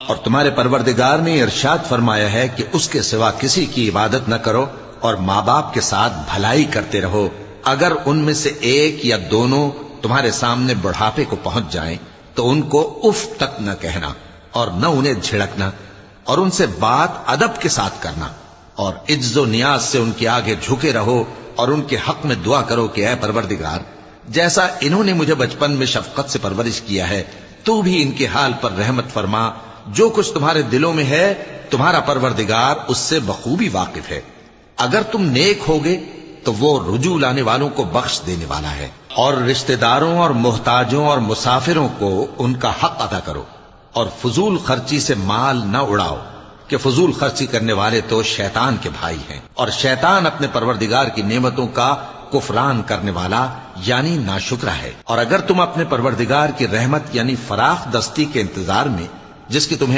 اور تمہارے پروردگار نے ارشاد فرمایا ہے کہ اس کے سوا کسی کی عبادت نہ کرو اور ماں باپ کے ساتھ بھلائی کرتے رہو. اگر ان میں سے ایک یا دونوں تمہارے سامنے بڑھاپے کو پہنچ جائیں تو ان کو اف تک نہ کہنا اور نہ انہیں جھڑکنا، اور ان سے بات ادب کے ساتھ کرنا، اور عجز و نیاز سے ان کے آگے جھکے رہو اور ان کے حق میں دعا کرو کہ اے پروردگار، جیسا انہوں نے مجھے بچپن میں شفقت سے پرورش کیا ہے تو بھی ان کے حال پر رحمت فرما. جو کچھ تمہارے دلوں میں ہے تمہارا پروردگار اس سے بخوبی واقف ہے. اگر تم نیک ہوگے تو وہ رجوع لانے والوں کو بخش دینے والا ہے. اور رشتہ داروں اور محتاجوں اور مسافروں کو ان کا حق ادا کرو، اور فضول خرچی سے مال نہ اڑاؤ کہ فضول خرچی کرنے والے تو شیطان کے بھائی ہیں، اور شیطان اپنے پروردگار کی نعمتوں کا کفران کرنے والا یعنی ناشکرا ہے. اور اگر تم اپنے پروردگار کی رحمت یعنی فراخ دستی کے انتظار میں، جس کی تمہیں